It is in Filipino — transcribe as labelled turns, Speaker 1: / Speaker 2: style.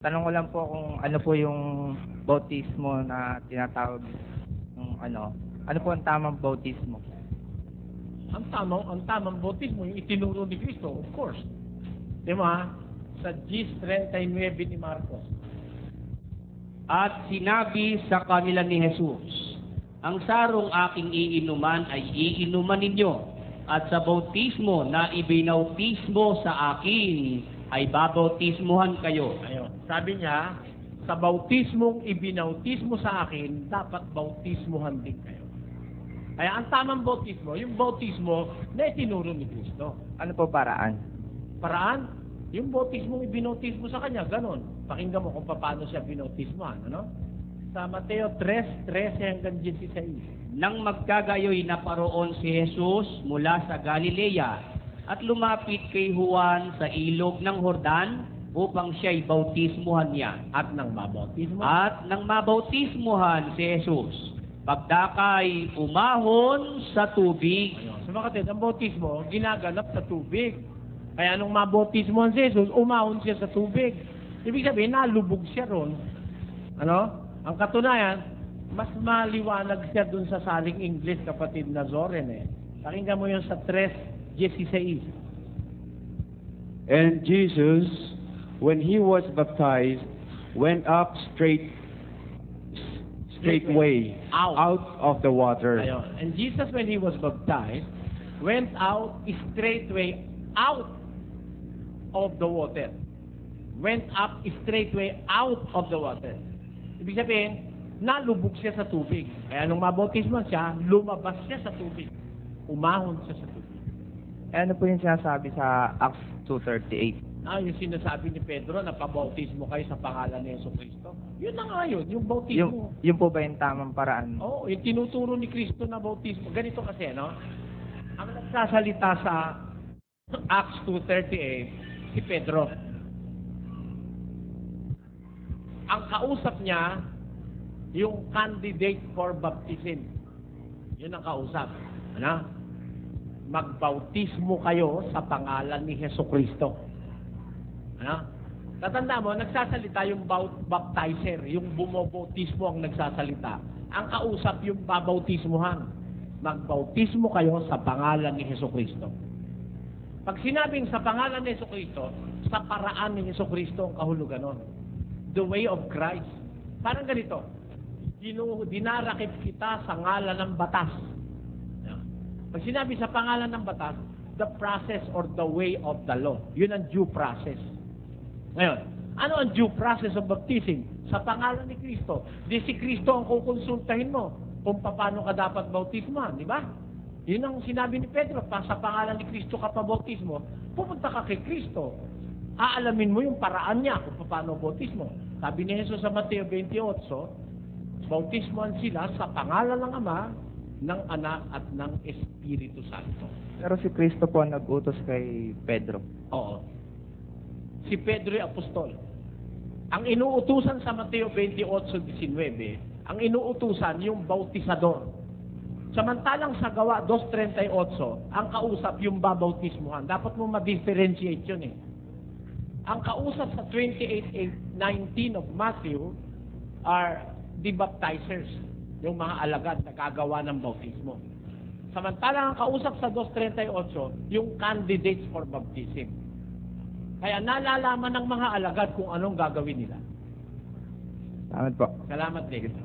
Speaker 1: Tanong ko lang po kung ano po yung bautismo na tinatawag ng ano po ang tamang bautismo?
Speaker 2: Ang tamang bautismo, yung itinuro ni Kristo, of course. Di ba? Sa 10:39 ni Marcos.
Speaker 3: At sinabi sa kanila ni Jesus, ang sarong aking iinuman ay iinuman ninyo, at sa bautismo na ibinautismo sa akin ay babautismuhan kayo.
Speaker 2: Ayun. Sabi niya, sa bautismong ibinautismo sa akin, dapat bautismuhan din kayo. Kaya ang tamang bautismo, yung bautismo na itinuro ni Kristo.
Speaker 1: Ano po paraan?
Speaker 2: Paraan, yung bautismong ibinautismo sa kanya, ganon. Pakinggan mo kung paano siya binautismohan, ano? Sa Mateo 3:13 hanggang 16.
Speaker 3: Nang magkagayoy na paroon si Jesus mula sa Galilea at lumapit kay Juan sa ilog ng Jordan upang siya'y bautismuhan niya.
Speaker 2: At nang mabautismo.
Speaker 3: At nang mabautismuhan si Jesus, pagdakay umahon sa tubig.
Speaker 2: So mga kapatid, ang bautismo, ginaganap sa tubig. Kaya nung mabautismohan si Jesus, umahon siya sa tubig. Ibig sabihin, nalubog siya ron. Ano? Ang katunayan, mas maliwanag siya dun sa saling English, kapatid na Zoren eh. Pakinggan mo yun sa 3:16.
Speaker 4: And Jesus, when he was baptized, went up straightway out of the water.
Speaker 2: Ayun. And Jesus, when he was baptized, went out straightway out of the water. Went up straightway out of the water. Ibig sabihin, nalubog siya sa tubig. Kaya nung mabautismo siya, lumabas siya sa tubig. Umahon siya sa tubig.
Speaker 1: Ano po yung sinasabi sa Acts 2:38?
Speaker 2: Yung sinasabi ni Pedro na pabautismo kayo sa pangalan ni Jesucristo. Yun na nga yun, yung bautismo.
Speaker 1: Yung po ba yung tamang paraan?
Speaker 2: Oo, yung tinuturo ni Kristo na bautismo. Ganito kasi, no? Ang nagsasalita sa Acts 2:38, si Pedro. Ang kausap niya, yung candidate for baptism. Yun ang kausap. Ano? Magbautismo kayo sa pangalan ni Jesucristo. Ano? Tatanda mo, nagsasalita yung baptizer, yung bumobautismo ang nagsasalita. Ang kausap yung babautismuhan. Magbautismo kayo sa pangalan ni Jesucristo. Pag sinabing sa pangalan ni Jesucristo, sa paraan ni Jesucristo ang kahulugan nun. The way of Christ. Parang ganito, dinarakip kita sa ngalan ng batas. Pag sinabi sa pangalan ng batas, the process or the way of the law. Yun ang due process. Ngayon, ano ang due process of baptism? Sa pangalan ni Kristo. Di si Kristo ang kukonsultahin mo kung paano ka dapat bautismuhan, di ba? Yun ang sinabi ni Pedro, sa pangalan ni Kristo ka pa bautismo, pupunta ka kay Kristo. Aalamin mo yung paraan niya kung paano bautismo. Sabi ni Jesus sa Mateo 28, bautismohan sila sa pangalan ng Ama, ng Anak at ng Espiritu Santo.
Speaker 1: Pero si Kristo po ang nag-utos kay Pedro.
Speaker 2: Oo. Si Pedro yung apostol. Ang inuutusan sa Mateo 28:19, ang inuutusan yung bautisador. Samantalang sa Gawa 2:38, ang kausap yung babautismuhan. Dapat mo ma-differentiate yun eh. Ang kausap sa 28:19 of Matthew are the baptizers, yung mga alagad na gagawa ng bautismo. Samantalang ang kausap sa 2:38, yung candidates for baptism. Kaya nalalaman ng mga alagad kung anong gagawin nila.
Speaker 1: Salamat po.
Speaker 2: Salamat, David.